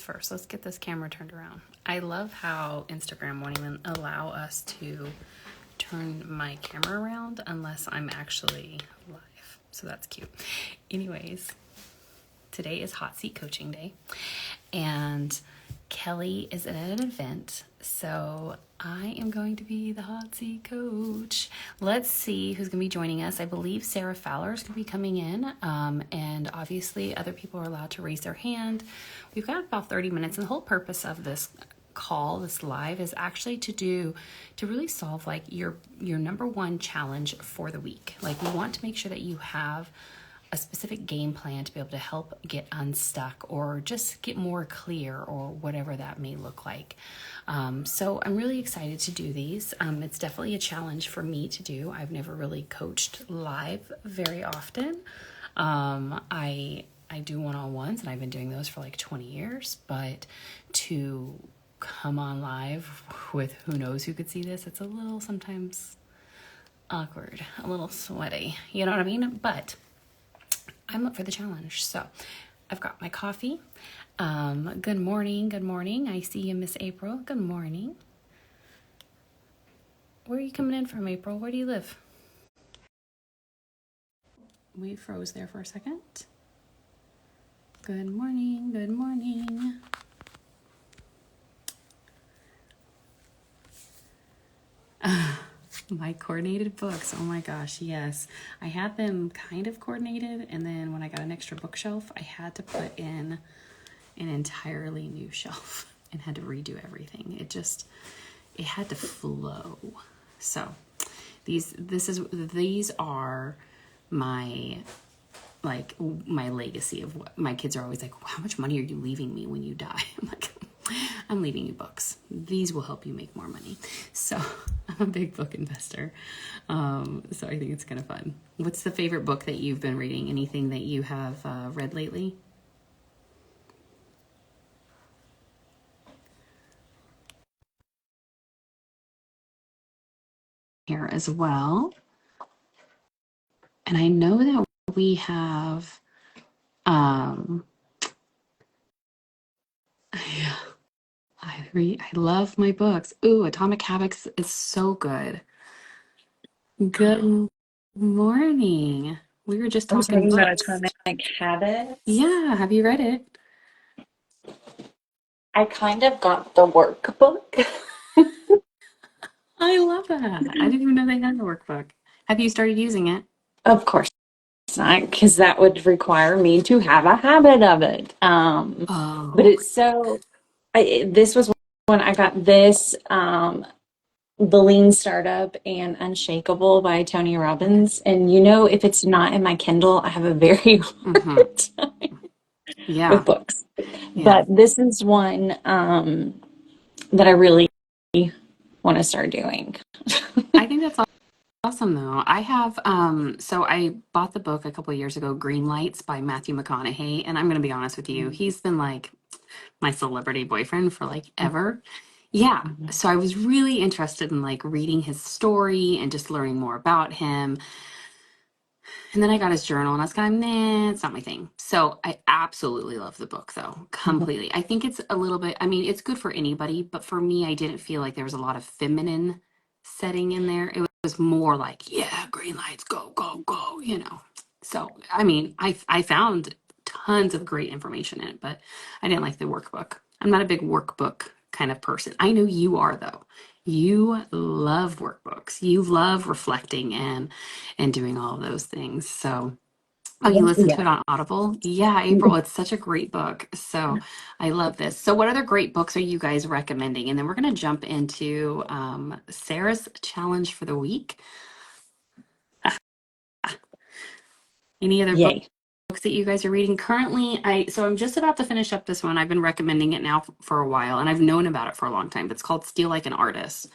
first. Let's get this camera turned around. I love how Instagram won't even allow us to turn my camera around unless I'm actually live. So that's cute. Anyways, today is hot seat coaching day and Kelly is at an event, so I am going to be the hot seat coach. Let's see who's going to be joining us. I believe Sara Fowler is going to be coming in, and obviously other people are allowed to raise their hand. We've got about 30 minutes, and the whole purpose of this call, this live, is actually to really solve like your number one challenge for the week. Like, we want to make sure that you have a specific game plan to be able to help get unstuck or just get more clear or whatever that may look like. So I'm really excited to do these. It's definitely a challenge for me to do. I've never really coached live very often. I do one-on-ones and I've been doing those for like 20 years, but to come on live with who knows who could see this, it's a little sometimes awkward, a little sweaty, you know what I mean? But I'm up for the challenge. So I've got my coffee. Good morning. Good morning. I see you, Miss April. Good morning. Where are you coming in from, April? Where do you live? We froze there for a second. Good morning. Good morning. My coordinated books. Oh my gosh, yes. I had them kind of coordinated, and then when I got an extra bookshelf, I had to put in an entirely new shelf and had to redo everything. It had to flow. So these are my legacy of what my kids are always like, how much money are you leaving me when you die? I'm like, I'm leaving you books. These will help you make more money. So I'm a big book investor. So I think it's kind of fun. What's the favorite book that you've been reading? Anything that you have read lately? Here as well. And I know that we have, yeah, I love my books. Ooh, Atomic Habits is so good. Good morning. We were just I was talking reading about books. Atomic Habits. Yeah, have you read it? I kind of got the workbook. I love that. I didn't even know they had a workbook. Have you started using it? Of course not, because that would require me to have a habit of it. But Oh, it's so. This was when I got this, The Lean Startup and Unshakable by Tony Robbins. And if it's not in my Kindle, I have a very mm-hmm. hard time Yeah, with books. yeah. But this is one that I really want to start doing. I think that's awesome though. I have so I bought the book a couple of years ago, Green Lights by Matthew McConaughey, and I'm gonna be honest with you, he's been like my celebrity boyfriend for like ever. Yeah. So I was really interested in like reading his story and just learning more about him. And then I got his journal and I was kind of, nah, it's not my thing. So I absolutely love the book though, completely. I think it's a little bit, I mean, it's good for anybody, but for me, I didn't feel like there was a lot of feminine setting in there. It was more like, yeah, green lights, go, go, go, you know. So, I mean, I found tons of great information in it, but I didn't like the workbook. I'm not a big workbook kind of person. I know you are though. You love workbooks. You love reflecting and doing all of those things. So, oh, you listen to Yeah. it on Audible? Yeah, April, it's such a great book. So, I love this. So, what other great books are you guys recommending? And then we're going to jump into Sarah's challenge for the week. Any other Yay. books that you guys are reading currently? I'm just about to finish up this one. I've been recommending it now for a while, and I've known about it for a long time. It's called Steal Like an Artist.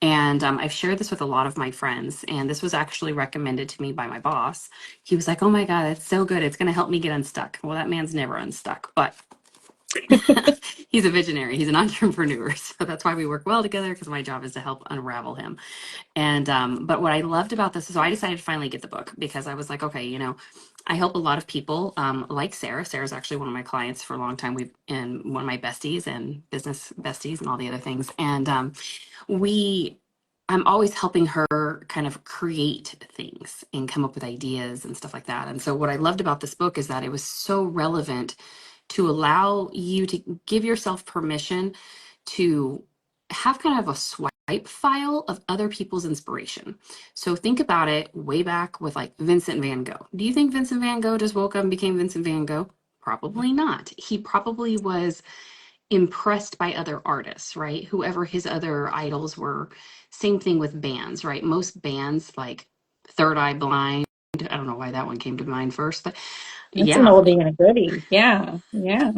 And I've shared this with a lot of my friends, and this was actually recommended to me by my boss. He was like, oh my God, it's so good. It's going to help me get unstuck. Well, that man's never unstuck, but He's a visionary. He's an entrepreneur. So that's why we work well together because my job is to help unravel him. And but what I loved about this is, so I decided to finally get the book because I was like, okay, I help a lot of people, like Sarah. Sarah's actually one of my clients for a long time. We've and one of my besties and business besties and all the other things. And we I'm always helping her kind of create things and come up with ideas and stuff like that. And so what I loved about this book is that it was so relevant to allow you to give yourself permission to have kind of a swipe file of other people's inspiration. So think about it way back with like Vincent van Gogh. Do you think Vincent van Gogh just woke up and became Vincent van Gogh? Probably not. He probably was impressed by other artists, right? Whoever his other idols were. Same thing with bands, right? Most bands like Third Eye Blind, I don't know why that one came to mind first, but That's an yeah, oldie and a goodie. Yeah, yeah.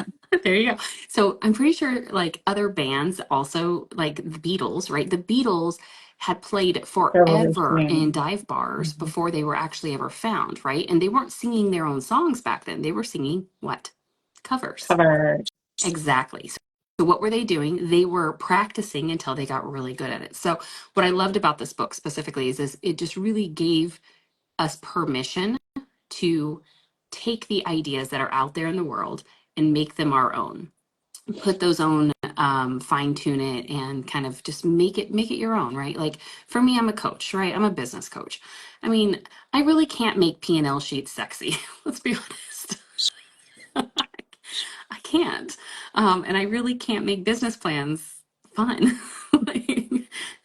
there you go. So I'm pretty sure like other bands also, like the Beatles, right? The Beatles had played forever in Revolutionary. dive bars Mhm. before they were actually ever found, right? And they weren't singing their own songs back then. They were singing what? Covers. Cover. Exactly. So what were they doing? They were practicing until they got really good at it. So what I loved about this book specifically is it just really gave us permission to take the ideas that are out there in the world and make them our own. Put those own, fine tune it and kind of just make it your own, right? Like for me, I'm a coach, right? I'm a business coach. I mean, I really can't make P&L sheets sexy. Let's be honest. I can't. And I really can't make business plans fun.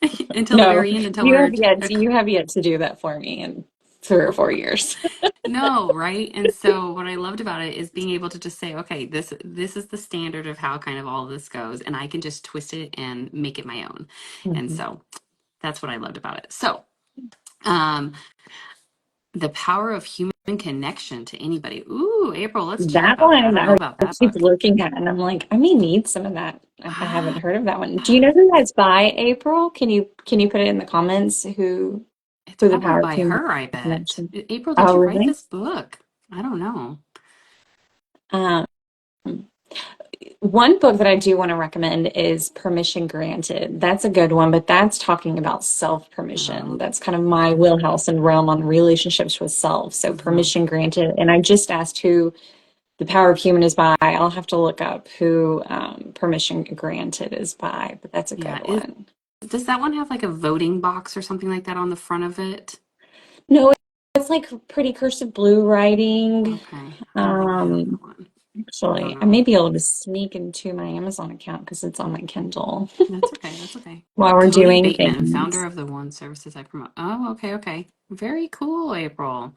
Like, until the No, very end, until we're you have yet to do that for me in 3 or 4 years. no, right? And so what I loved about it is being able to just say, okay, this is the standard of how kind of all of this goes, and I can just twist it and make it my own. And Mhm. so that's what I loved about it. So, um, the power of human connection to anybody. Ooh, April, let's chat That about that. I one don't know about I that keep book. looking at, and I'm like, I may need some of that. I haven't heard of that one. Do you know who that's by, April? Can you put it in the comments It's who the probably power of by human her, I bet. connection? April, did Oh, you write really? this book? I don't know. Um, One book that I do want to recommend is Permission Granted. That's a good one, but that's talking about self-permission. Oh, That's kind of my wheelhouse and realm on relationships with self. So mhm. Permission Granted. And I just asked who The Power of Human is by. I'll have to look up who Permission Granted is by, but that's a Yeah. good one. Does that one have like a voting box or something like that on the front of it? No, it's like pretty cursive blue writing. Okay. I don't think I have Um, that one. I don't Actually, I know. may be able to sneak into my Amazon account because it's on my Kindle That's okay. That's okay. while we're Cody doing Bateman, founder things. of the One Services I promote. Oh, okay, okay. Very cool, April.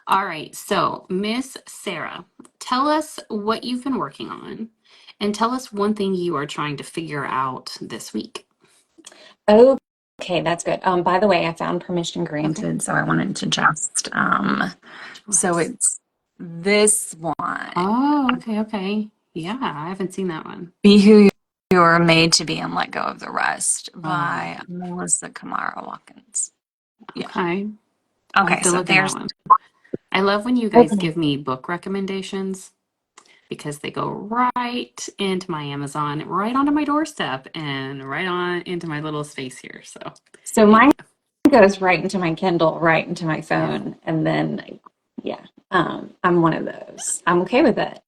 All right. So, Miss Sarah, tell us what you've been working on and tell us one thing you are trying to figure out this week. Okay, that's good. By the way, I found Permission Okay. Granted, so I wanted to just so What? it's this one. Oh, okay, okay. Yeah, I haven't seen that one. Be Who You Are Made to Be and Let Go of the Rest Oh, by Melissa Kamara Watkins. Yeah. okay. I'll have Okay, to so look in that there's one. I love when you guys okay. give me book recommendations because they go right into my Amazon, right onto my doorstep, and right on into my little space here. So So thank mine you. goes right into my Kindle, right into my Yeah. phone, and then yeah, I'm one of those. I'm okay with it.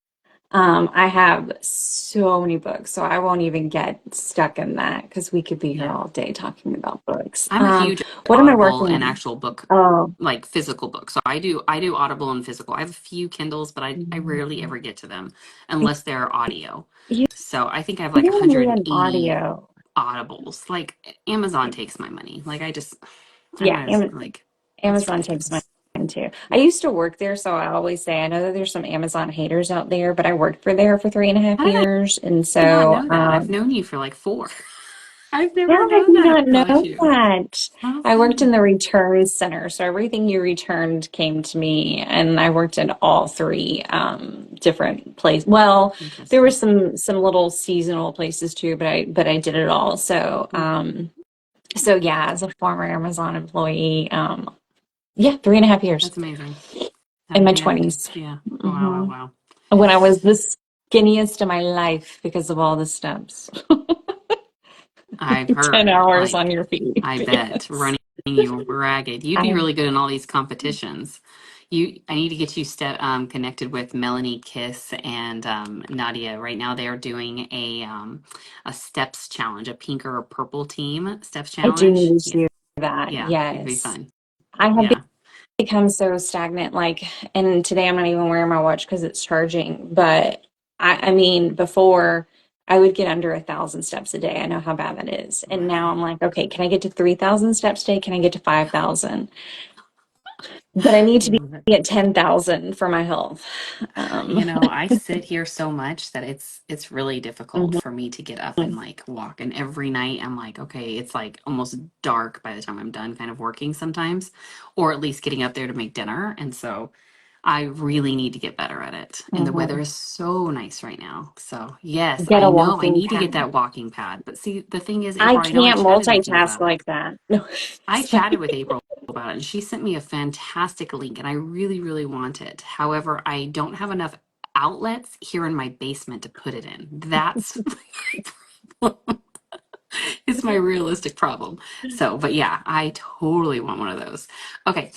I have so many books, so I won't even get stuck in that because we could be here Yeah. all day talking about books. I'm a huge What am I Audible working and on? actual book, Oh, like physical books. So I do Audible and physical. I have a few Kindles, but I rarely mm, ever get to them unless they're audio. you So I think I have like you and me 180 and audio. Audibles. Like Amazon takes my money. Like I Yeah, might as like it's Amazon takes ridiculous. mine too. I Yeah. used to work there, so I always say I know that there's some Amazon haters out there, but I worked for there for 3.5 years, and Did not so know that. I've known you for like four. I've yeah, never I known did that not about know you. that. How I worked in funny. the returns center, so everything you returned came to me, and I worked in all three different places. Well, there were Interesting. some little seasonal places too, but I did it all. So Hmm. so yeah, as a former Amazon employee, yeah, 3.5 years That's amazing. in my Yeah. 20s. Yeah. Wow. Wow. hmm Wow. When I was this skinniest of my life because of all the steps. I've 10 heard, hours on like, your feet. I bet Yes. running you ragged. You'd be I, really good in all these competitions. I need to get you connected with Melanie Kiss and Nadia. Right now, they are doing a steps challenge, a pink or purple team steps I do challenge. need to Yeah, do that. yeah, it'd be Yes. fun. I have Yeah. become so stagnant. Like, and today I'm not even wearing my watch because it's charging. But I mean, before I would get under 1,000 steps a day. I know how bad that is. And now Right. I'm like, okay, can I get to 3,000 steps a day? Can I get to 5,000? But I need I to be love it. at 10,000 for my health. You Um, know, I sit here so much that it's really difficult mhm, for me to get up and like walk. And every night I'm like, okay, it's like almost dark by the time I'm done kind of working sometimes, or at least getting up there to make dinner. And so I really need to get better at it. And the weather mhm. is so nice right now. So yes, Get I a know I walking need to get pad. that walking pad. But see, the thing is, I April, I know I can't chatted with you multitask about it. like that. No, I sorry. chatted with April about it and she sent me a fantastic link and I really, really want it. However, I don't have enough outlets here in my basement to put it in. That's it's my realistic problem. So, but yeah, I totally want one of those. Okay.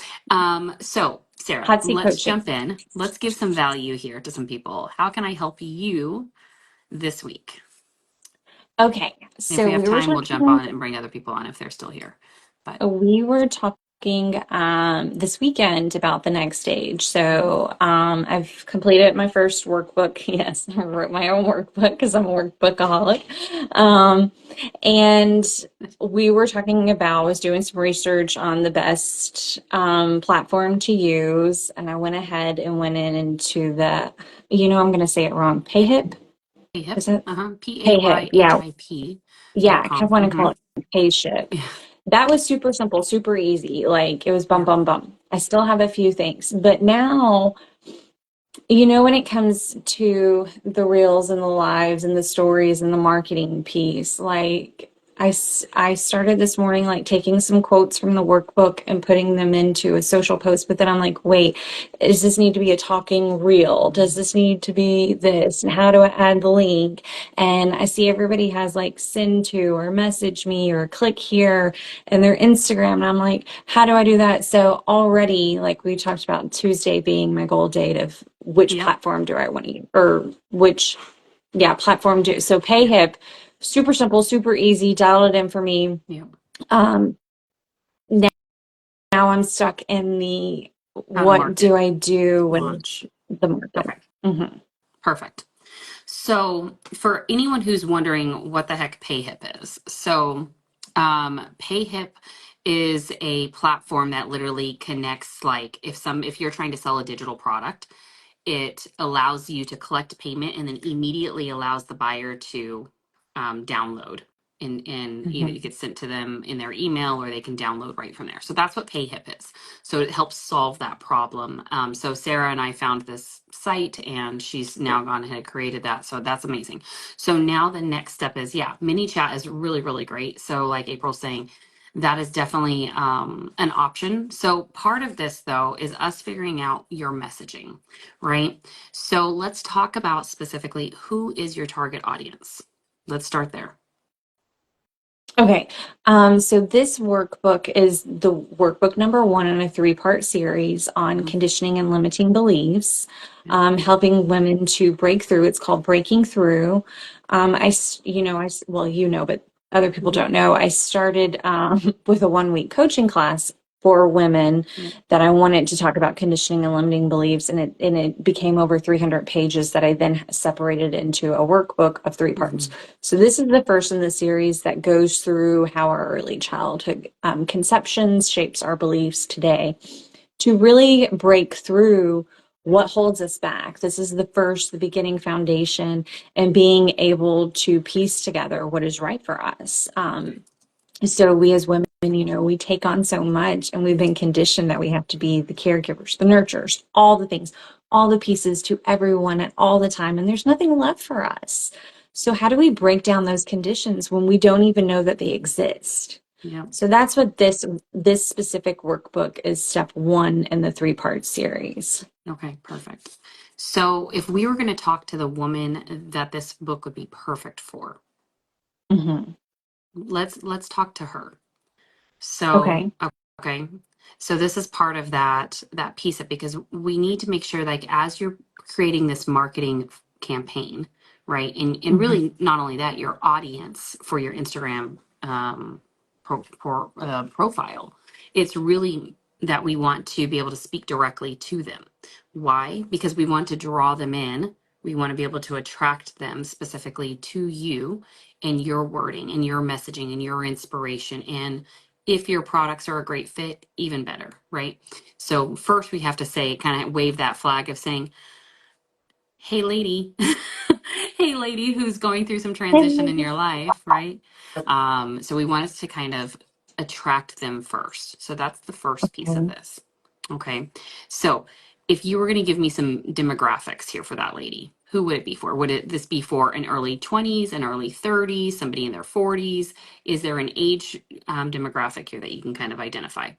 So Sarah, Hot seat let's coaching. jump in. Let's give some value here to some people. How can I help you this week? Okay, If so we have time, we'll jump on and bring other people on if they're still here. But we were talking this weekend about the next stage. So I've completed my first workbook. Yes, I wrote my own workbook because I'm a workbookaholic. Um, and we were talking about, I was doing some research on the best platform to use, and I went ahead and went into I'm going to say it wrong. Payhip? Payhip, Is it Payhip? Yeah, Payhip yeah. dot I kept com. wanting to Mm-hmm. call it Payship. Yeah. That was super simple, super easy. Like it was bum, Yeah. bum, bum. I still have a few things, but now when it comes to the reels and the lives and the stories and the marketing piece, like I started this morning, like taking some quotes from the workbook and putting them into a social post. But then I'm like, wait, does this need to be a talking reel? Does this need to be this? And how do I add the link? And I see everybody has like send to or message me or click here and their Instagram. And I'm like, how do I do that? So already, like we talked about Tuesday being my goal date of which Yep. platform do I want to use or which, yeah, platform do. So Yeah. Payhip, super simple, super easy, dial it in for me. Yep. Um, now, now I'm stuck in the How to what do market I do with launch. the market? Okay. Hmm. Perfect. So, for anyone who's wondering what the heck Payhip is, so Payhip is a platform that literally connects, like if you're trying to sell a digital product, it allows you to collect payment and then immediately allows the buyer to download and either Hmm. it gets sent to them in their email or they can download right from there. So that's what Payhip is. So it helps solve that problem. So Sarah and I found this site and she's now gone ahead and created that. So that's amazing. So now the next step is, yeah, mini chat is really, really great. So like April's saying, that is definitely an option. So part of this though is us figuring out your messaging, right? So let's talk about specifically who is your target audience. Let's start there. Okay, so this workbook is the workbook number one in a three-part series on Mhm. conditioning and limiting beliefs, Yep. helping women to break through. It's called Breaking Through. Well, but other people Mhm. don't know. I started with a one-week coaching class for women Yep. that I wanted to talk about conditioning and limiting beliefs, and it became over 300 pages that I then separated into a workbook of three parts. Mhm. So this is the first in the series that goes through how our early childhood conceptions shapes our beliefs today to really break through what holds us back. This is the beginning foundation and being able to piece together what is right for us. So we as women, we take on so much and we've been conditioned that we have to be the caregivers, the nurturers, all the things, all the pieces to everyone at all the time. And there's nothing left for us. So how do we break down those conditions when we don't even know that they exist? Yep. So that's what this specific workbook is step one in the three-part series. Okay, perfect. So if we were going to talk to the woman that this book would be perfect for, Hmm. let's talk to her. So, Okay. okay. So this is part of that piece of, because we need to make sure, like, as you're creating this marketing campaign, right? And Hmm. really not only that, your audience for your Instagram profile, it's really that we want to be able to speak directly to them. Why? Because we want to draw them in. We want to be able to attract them specifically to you and your wording and your messaging and your inspiration, and if your products are a great fit, even better, right? So first we have to say, kind of wave that flag of saying, hey lady, hey lady who's going through some transition in your life, right? So we want us to kind of attract them first. So that's the first piece of Okay. this. Okay. So if you were going to give me some demographics here for that lady, who would it be for? Would this be for an early 20s, an early 30s, somebody in their 40s? Is there an age demographic here that you can kind of identify?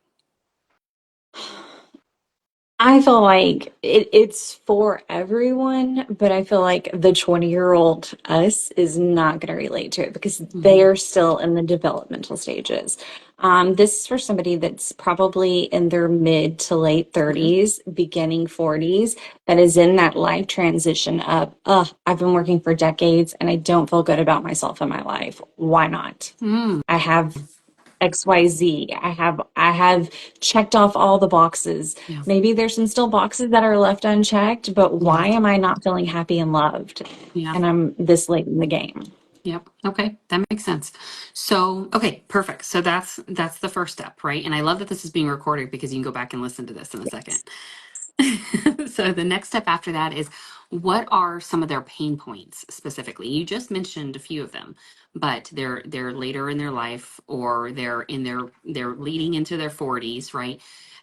I feel like it's for everyone, but I feel like the 20-year-old us is not going to relate to it because they Hmm. are still in the developmental stages. This is for somebody that's probably in their mid to late Okay. 30s, beginning 40s, that is in that life transition of, I've been working for decades and I don't feel good about myself in my life. Why not? Mm, I have XYZ. I have checked off all the boxes. yeah. Maybe there's some still boxes that are left unchecked, but Yeah. why am I not feeling happy and loved? Yeah. And I'm this late in the game. Yep. Okay, that makes sense. So, okay, perfect. So that's the first step, right? And I love that this is being recorded because you can go back and listen to this in a second. Yes. So the next step after that is, what are some of their pain points specifically? You just mentioned a few of them, but they're later in their life, or they're leading into their 40s, right?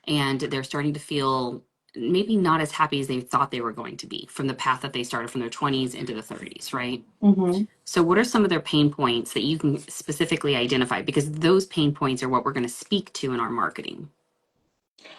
And they're starting to feel maybe not as happy as they thought they were going to be from the path that they started from their 20s into the 30s, right? Hmm. So what are some of their pain points that you can specifically identify? Because those pain points are what we're going to speak to in our marketing.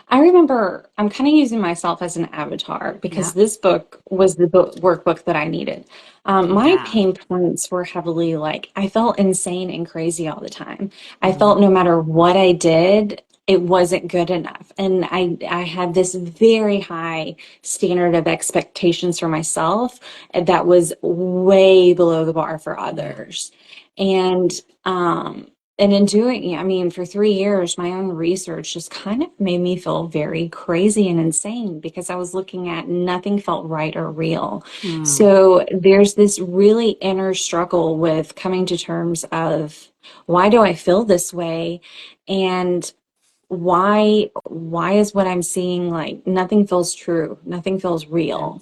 I remember I'm kind of using myself as an avatar because Yeah. this book was the workbook that I needed. My Yeah. pain points were heavily like I felt insane and crazy all the time. I Hmm. felt no matter what I did, it wasn't good enough. And I had this very high standard of expectations for myself that was way below the bar for Yeah. others. And and in doing, yeah, I mean, for 3 years, my own research just kind of made me feel very crazy and insane because I was looking at nothing felt right or real. Mm. So there's this really inner struggle with coming to terms of why do I feel this way? And why is what I'm seeing like nothing feels true, nothing feels Yeah. real.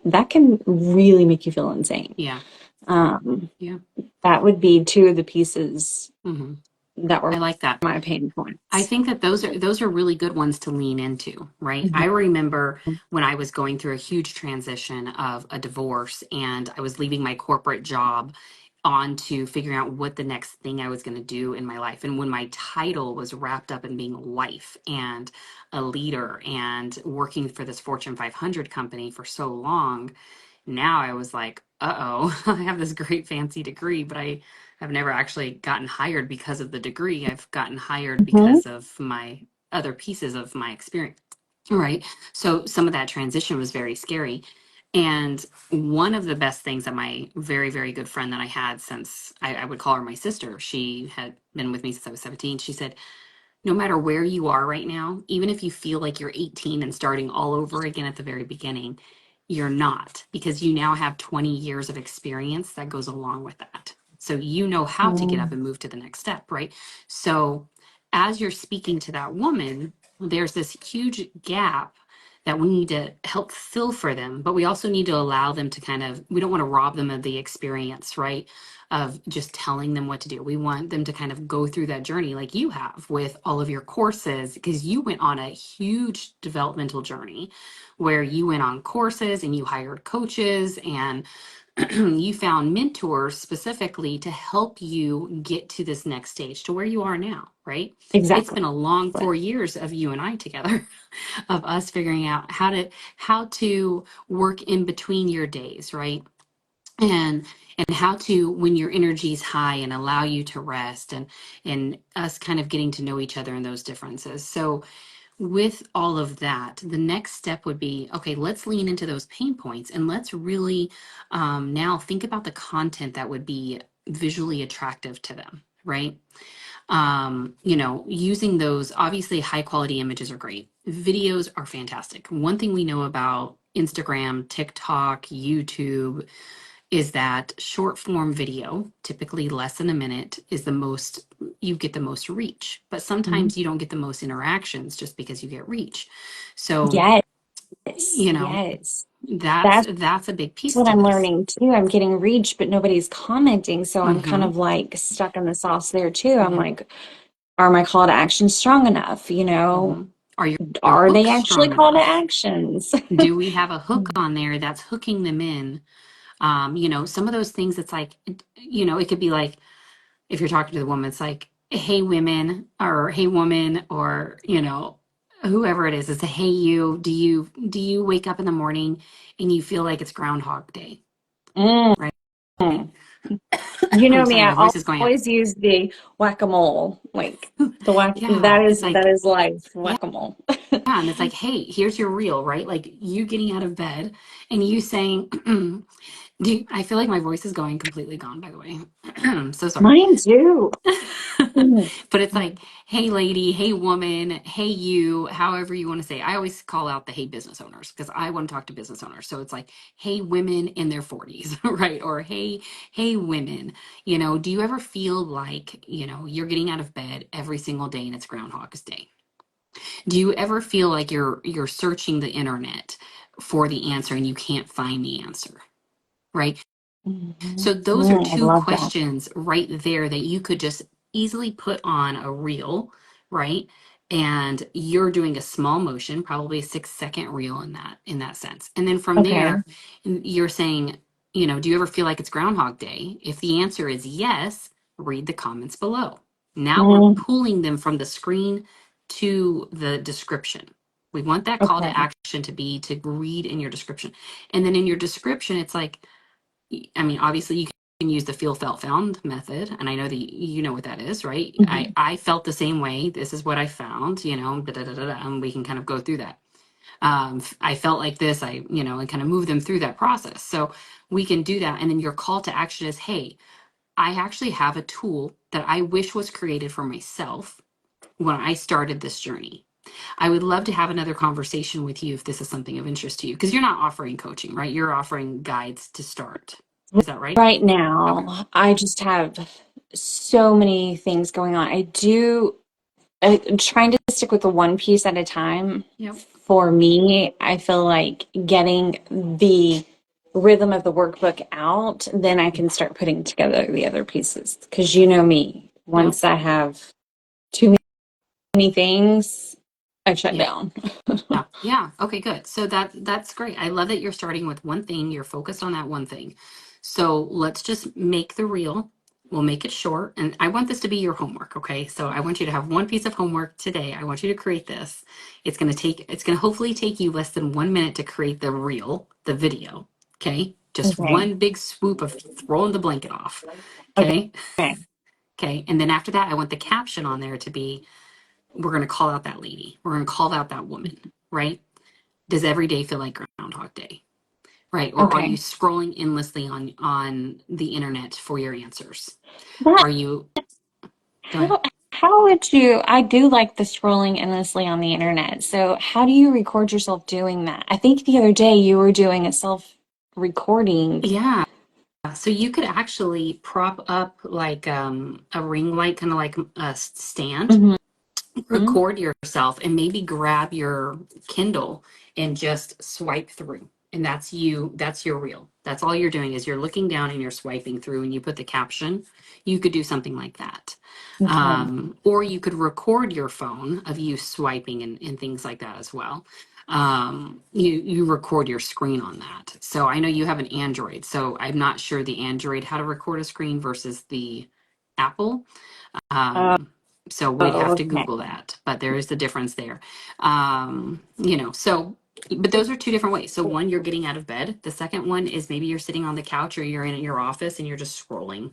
That can really make you feel insane. Yeah. Um, Yeah. that would be two of the pieces Hmm. that I were like that. my pain I points. think that those are really good ones to lean into, right? I Mhm. remember when I was going through a huge transition of a divorce, and I was leaving my corporate job on to figuring out what the next thing I was going to do in my life. And when my title was wrapped up in being a wife and a leader and working for this Fortune 500 company for so long, now I was like, uh-oh, I have this great fancy degree, but I have never actually gotten hired because of the degree. I've gotten hired Mhm. because of my other pieces of my experience. Right. So some of that transition was very scary. And one of the best things that my very, very good friend that I had since I would call her my sister, she had been with me since I was 17. She said, no matter where you are right now, even if you feel like you're 18 and starting all over again at the very beginning, you're not, because you now have 20 years of experience that goes along with that. So you know how to get up Mhm. and move to the next step, right? So as you're speaking to that woman, there's this huge gap that we need to help fill for them, but we also need to allow them to kind of, we don't want to rob them of the experience, right? Of just telling them what to do. We want them to kind of go through that journey like you have with all of your courses, because you went on a huge developmental journey where you went on courses and you hired coaches and you found mentors specifically to help you get to this next stage to where you are now, right? It's Exactly. been a long 4 years of you and I together, of us figuring out how to work in between your days, right? and and how to, when your energy's high, and allow you to rest, and us kind of getting to know each other and those differences. So with all of that, the next step would be, okay, let's lean into those pain points, and let's really now think about the content that would be visually attractive to them, right? Using those, obviously high quality images are great. Videos are fantastic. One thing we know about Instagram, TikTok, YouTube is that short form video, typically less than a minute, is the most, you get the most reach. But Mhm. sometimes you don't get the most interactions just because you get reach. So, Yes, you know, yes. that's That's that's a big piece what to I'm this. learning too. I'm getting reach, but nobody's commenting. So I'm kind Mm-hmm. of like stuck in the sauce there too. I'm Mm-hmm. like, are my call to actions strong enough? Mm-hmm. Are your Are they hooks actually strong call to enough? actions? Do we have a hook on there that's hooking them in? Some of those things, it's like, it could be like, if you're talking to the woman, it's like, hey women, or hey woman, or whoever it is, it's a, hey you, do you wake up in the morning and you feel like it's Groundhog Day, Mm. right? You know I'm me, sorry, my I voice is going out. always use the whack-a-mole. Like the whack Yeah, it's that like, is life, yeah, whack-a-mole. and it's like, hey, here's your reel, right? Like you getting out of bed and you saying, I feel like my voice is going completely gone, by the way. I'm so sorry. Mine too. Mm. But it's like, hey lady, hey woman, hey you, however you want to say. I always call out the hey business owners because I want to talk to business owners. So it's like, hey women in their 40s, right? Or hey women, do you ever feel like, you're getting out of bed every single day and it's Groundhog's Day? Do you ever feel like you're searching the internet for the answer and you can't find the answer? Right? So Mhm. those are Mm, I two love that. questions right there that you could just easily put on a reel, right? And you're doing a small motion, probably a 6-second reel in that sense. And then from Okay. there, you're saying, do you ever feel like it's Groundhog Day? If the answer is yes, read the comments below. Now we're Mm, pulling them from the screen to the description. We want that call to okay. action to be to read in your description. And then in your description, it's like, I mean, obviously you can use the feel, felt, found method, and I know that you know what that is, right? I Mhm. I felt the same way. This is what I found, da, da, da, da, da, and we can kind of go through that. I felt like this, and kind of move them through that process. So we can do that, and then your call to action is, hey, I actually have a tool that I wish was created for myself when I started this journey. I would love to have another conversation with you if this is something of interest to you, because you're not offering coaching, right? You're offering guides to start. Is that right? Right Okay. now, I just have so many things going on. I'm trying to stick with the one piece at a time. Yep. For me, I feel like getting the rhythm of the workbook out, then I can start putting together the other pieces. Because you know me, Yep. once I have too many things, I shut Yep. down. Yeah. Yeah. Okay, good. So that's great. I love that you're starting with one thing. You're focused on that one thing. So let's just make the reel. We'll make it short. And I want this to be your homework. Okay. So I want you to have one piece of homework today. I want you to create this. It's gonna hopefully take you less than 1 minute to create the reel, the video. Okay. Just Okay. one big swoop of throwing the blanket off. Okay. Okay. Okay. And then after that, I want the caption on there to be, we're going to call out that lady. We're going to call out that woman, right? Does every day feel like Groundhog Day, right? Or are you Okay. scrolling endlessly on the internet for your answers? That Are you? Go ahead. how would you I do like the scrolling endlessly on the internet. So how do you record yourself doing that? I think the other day you were doing a self recording. Yeah. So you could actually prop up like a ring light, kind of like a stand, Hmm. record yourself, and maybe grab your Kindle and just swipe through. And that's you, that's your reel. That's all you're doing is you're looking down and you're swiping through and you put the caption. You could do something like that. Okay. Or you could record your phone of you swiping and things like that as well. you record your screen on that. So I know you have an Android, so I'm not sure the Android how to record a screen versus the Apple. Oh, Um, so we'd have to okay. Google that, but there is the difference there. So, but those are two different ways. So one, you're getting out of bed. The second one is maybe you're sitting on the couch or you're in your office and you're just scrolling.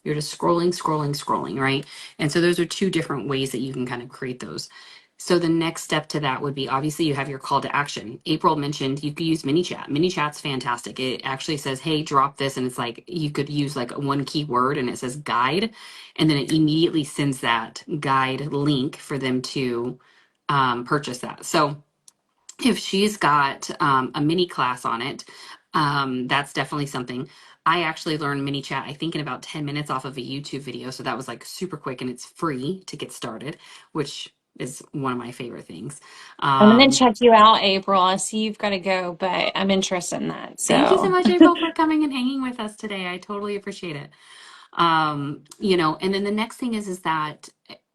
You're just scrolling, scrolling, scrolling, right? And so those are two different ways that you can kind of create those. So the next step to that would be obviously you have your call to action. April mentioned you could use mini chat. Mini chat's fantastic. It actually says, hey, drop this. And it's like you could use like one keyword and it says guide. And then it immediately sends that guide link for them to purchase that. So if she's got a mini class on it, that's definitely something. I actually learned mini chat, I think, in about 10 minutes off of a YouTube video. So that was like super quick and it's free to get started, which is one of my favorite things. I'm gonna Um, check you out, April. I see you've got to go, but I'm interested in that. Thank you so So, much, April, for coming and hanging with us today. I totally appreciate it. And then the next thing is that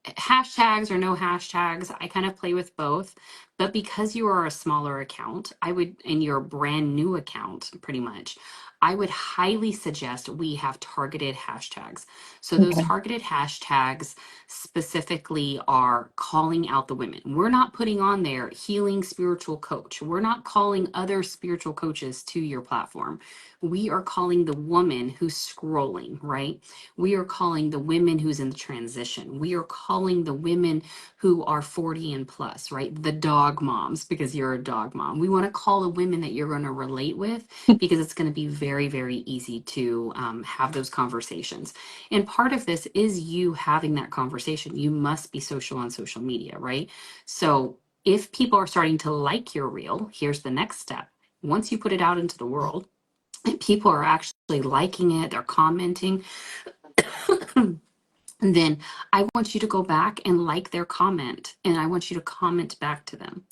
hashtags or no hashtags, I kind of play with both. But because you are a smaller account, I would, and you're a brand new account, pretty much, I would highly suggest we have targeted hashtags. So those okay. targeted hashtags specifically are calling out the women. We're not putting on there healing spiritual coach. We're not calling other spiritual coaches to your platform. We are calling the woman who's scrolling, right? We are calling the women who's in the transition. We are calling the women who are 40 and plus, right? The dog moms, because you're a dog mom. We want to call the women that you're going to relate with because it's going to be very, very easy to have those conversations. And part of this is you having that conversation. You must be social on social media, right? So if people are starting to like your reel, here's the next step. Once you put it out into the world, and people are actually liking it, they're commenting, then I want you to go back and like their comment and I want you to comment back to them.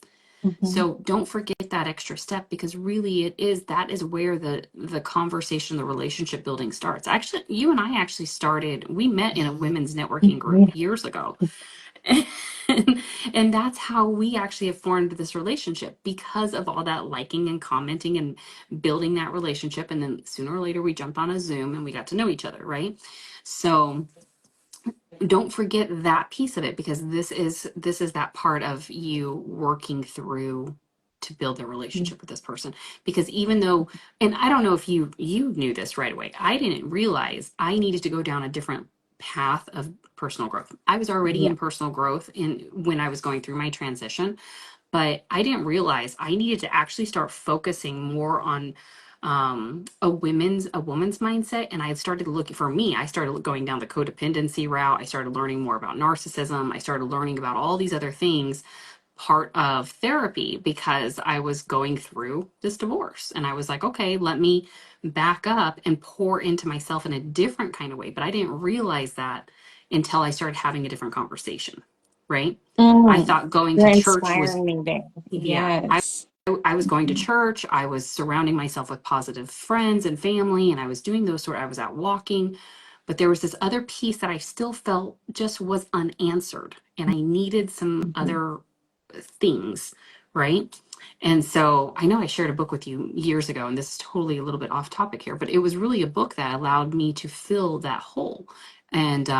Hmm. So don't forget that extra step because really that is where the conversation, the relationship building starts. Actually, you and I actually started, we met in a women's networking group years ago. And, and that's how we actually have formed this relationship because of all that liking and commenting and building that relationship. And then sooner or later we jumped on a Zoom and we got to know each other, right? So don't forget that piece of it because this is that part of you working through to build a relationship with this person because even though and I don't know if you knew this right away. I didn't realize I needed to go down a different path of personal growth. I was already Yeah. in personal growth in when I was going through my transition, but I didn't realize I needed to actually start focusing more on a woman's mindset. And I started looking for me, I started going down the codependency route. I started learning more about narcissism. I started learning about all these other things, part of therapy, because I was going through this divorce. And I was like, okay, let me back up and pour into myself in a different kind of way. But I didn't realize that until I started having a different conversation, right? I Mm. thought going You're to church was, inspiring me there. yeah, Yes. I was going to church. I was surrounding myself with positive friends and family, and I was doing I was out walking. But there was this other piece that I still felt just was unanswered, and I needed some Mhm. other things, right? And so I know I shared a book with you years ago, and this is totally a little bit off topic here, but it was really a book that allowed me to fill that hole. And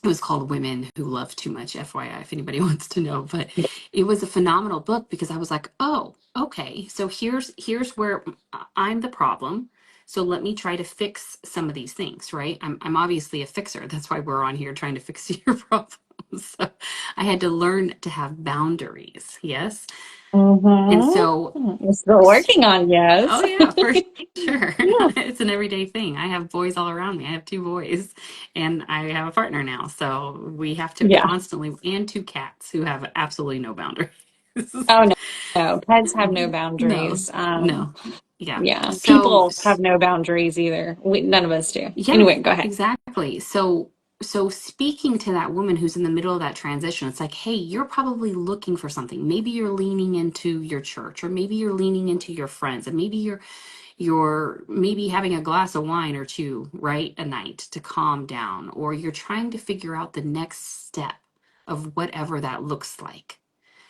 it was called Women Who Love Too Much, FYI, if anybody wants to know. But it was a phenomenal book because I was like, oh, okay, so here's where I'm the problem. So let me try to fix some of these things, right? I'm obviously a fixer. That's why we're on here trying to fix your problems. So I had to learn to have boundaries. Yes. And so Mm-hmm. We're still working on yes. oh yeah, for sure. Yeah. It's an everyday thing. I have boys all around me. I have two boys and I have a partner now. So we have to Yeah. constantly and two cats who have absolutely no boundaries. Oh no, no. Pets have no No, boundaries. no. Yeah. Yeah. So People have no boundaries either. None of us do. yeah, Anyway, go ahead. exactly. So speaking to that woman who's in the middle of that transition, it's like, hey, you're probably looking for something. Maybe you're leaning into your church, or maybe you're leaning into your friends, and maybe you're maybe having a glass of wine or two, right, a night to calm down, or you're trying to figure out the next step of whatever that looks like.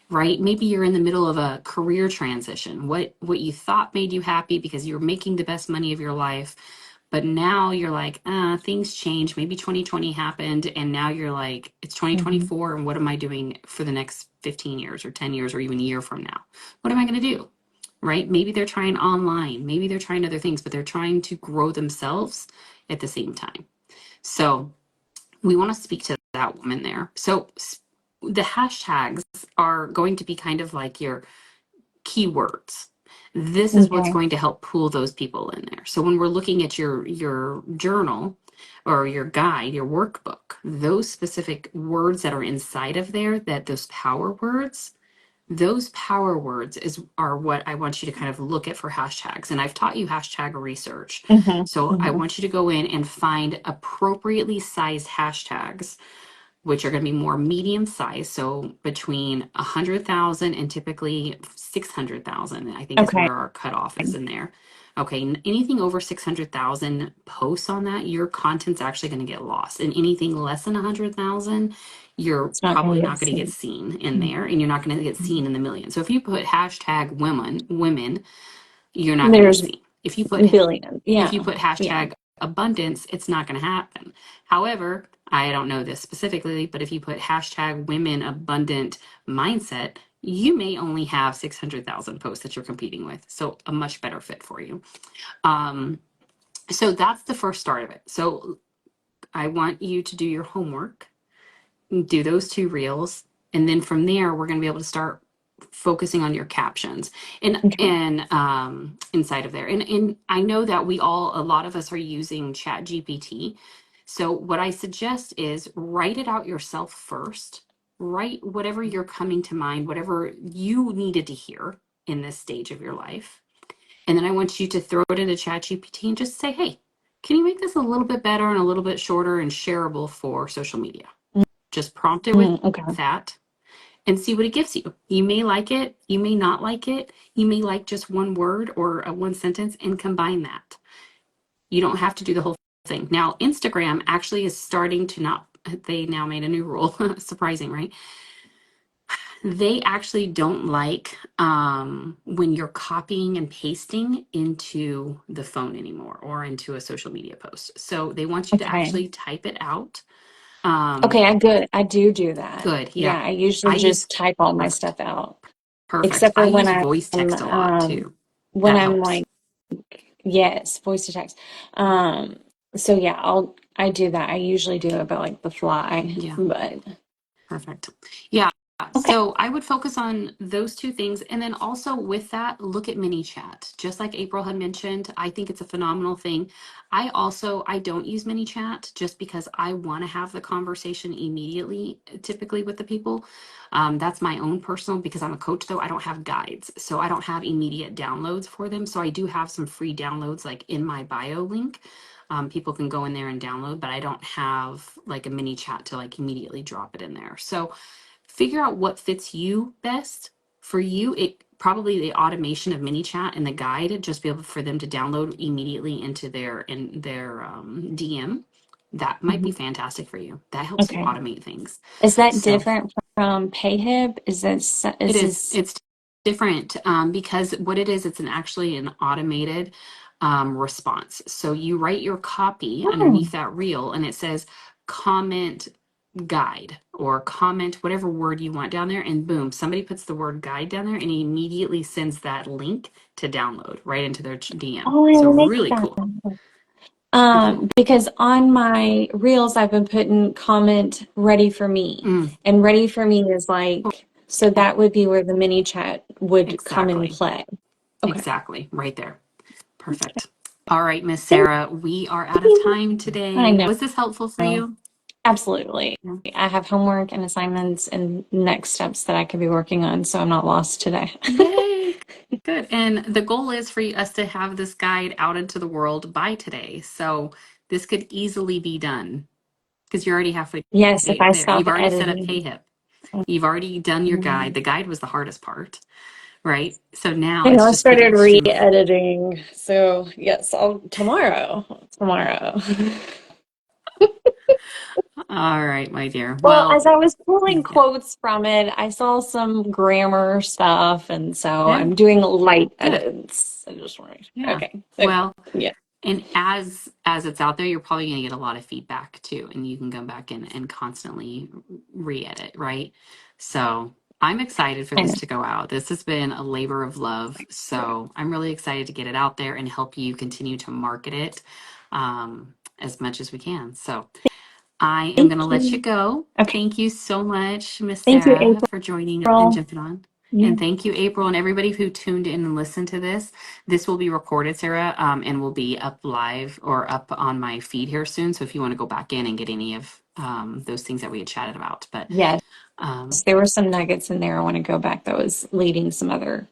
right? Maybe you're in the middle of a career transition. What you thought made you happy because you were making the best money of your life, but now you're like, things change. Maybe 2020 happened, and now you're like, it's Mhm. 2024, and what am I doing for the next 15 years or 10 years or even a year from now? What am I going to do? Right? Maybe they're trying online, maybe they're trying other things, but they're trying to grow themselves at the same time. So we want to speak to that woman there. So the hashtags are going to be kind of like your keywords. This is what's Okay. going to help pull those people in there. So when we're looking at your journal or your guide, your workbook, those specific words that are inside of there, that those power words, those power words are what I want you to kind of look at for hashtags. And I've taught you hashtag research. Hmm. So I Hmm. want you to go in and find appropriately sized hashtags, which are going to be more medium size. So between 100,000 and typically 600,000, I think is Okay. where our cutoff is in there. Okay, anything over 600,000 posts on that, your content's actually going to get lost. And anything less than 100,000, you're It's not going probably to not get going to get seen. seen in there, and you're not going to get seen in the millions. So if you put hashtag women, you're not going to get There's seen. billions. If Yeah. you put Yeah. hashtag abundance, it's not going to happen. However, I don't know this specifically, but if you put hashtag women abundant mindset, you may only have 600,000 posts that you're competing with. So a much better fit for you. Um, so that's the first start of it. So I want you to do your homework, do those two reels, and then from there we're going to be able to start focusing on your captions and Okay. inside of there. And I know that a lot of us are using Chat GPT. So what I suggest is write it out yourself first. Write whatever you're coming to mind, whatever you needed to hear in this stage of your life, and then I want you to throw it into Chat GPT and just say, hey, can you make this a little bit better and a little bit shorter and shareable for social media? Just prompt it with Okay. that and see what it gives you. You may like it, you may not like it, you may like just one word or one sentence and combine that. You don't have to do the whole thing. Now, Instagram actually is starting to not, they now made a new rule, surprising, right? They actually don't like when you're copying and pasting into the phone anymore or into a social media post. So they want you to Okay. actually type it out. Um, Okay. Good. I do that. good. Yeah. Yeah. I usually I use just type all my perfect. stuff out, Perfect. except I for use voice text a lot too. when That I'm helps. like, yes, voice to text. Um, so yeah, I do that. I usually do it about like the fly, Yeah. but Perfect. Yeah. okay. So I would focus on those two things. And then also with that, look at mini chat. Just like April had mentioned, I think it's a phenomenal thing. I don't use mini chat just because I want to have the conversation immediately, typically with the people. That's my own personal, because I'm a coach though, I don't have guides. So I don't have immediate downloads for them. So I do have some free downloads like in my bio link. People can go in there and download, but I don't have like a mini chat to like immediately drop it in there. So figure out what fits you best. For you, it probably the automation of mini chat and the guide, just be able for them to download immediately into their DM. That might be Mhm. fantastic for you. That helps you Okay. automate things. Is that So different from Payhip? it Is is. this? It's different because what it is, it's actually an automated response. So you write your copy Oh, underneath that reel, and it says comment guide or comment whatever word you want down there, and boom, somebody puts the word guide down there, and he immediately sends that link to download right into their DM. oh, I So like really that. cool. Mhm. Because on my reels, I've been putting comment ready for me, Mm, and ready for me is cool. like, so that would be where the mini chat would come in Exactly. play. Okay. Exactly. Right there. Perfect. All right, Miss Thank Sarah, we are out of you. time I today. know. Was this helpful for you? Absolutely. Yeah. I have homework and assignments and next steps that I could be working on, so I'm not lost today. Yay. Good. And the goal is for us to have this guide out into the world by today. So this could easily be done because you're already halfway Yes, if I there. stop You've already set up editing. Payhip. You've already done your guide. Mhm. The guide was the hardest part, right? So now I know it's I just getting started to, re-editing, so yes, I'll tomorrow. Tomorrow. All right, my dear. Well, Well, as I was pulling yeah, quotes from it, I saw some grammar stuff, and so yeah, I'm doing light good. edits. I just want to, Yeah. okay. Well, Yeah. and as it's out there, you're probably going to get a lot of feedback too, and you can go back and constantly re-edit, right? So I'm excited for I this know. to go out. This has been a labor of love, so I'm really excited to get it out there and help you continue to market it as much as we can. So I am Thank going to let you you. go. Okay. Thank you so much, Miss Thank you, Sarah, for joining and April. jumping on. Yeah. And thank you, April, and everybody who tuned in and listened to this. This will be recorded, Sarah, and will be up live or up on my feed here soon. So if you want to go back in and get any of those things that we had chatted about. But Yes, um, there were some nuggets in there. I want to go back that was leading some other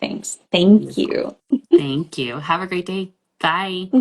things. Thank beautiful. you. Thank you. Have a great day. Bye.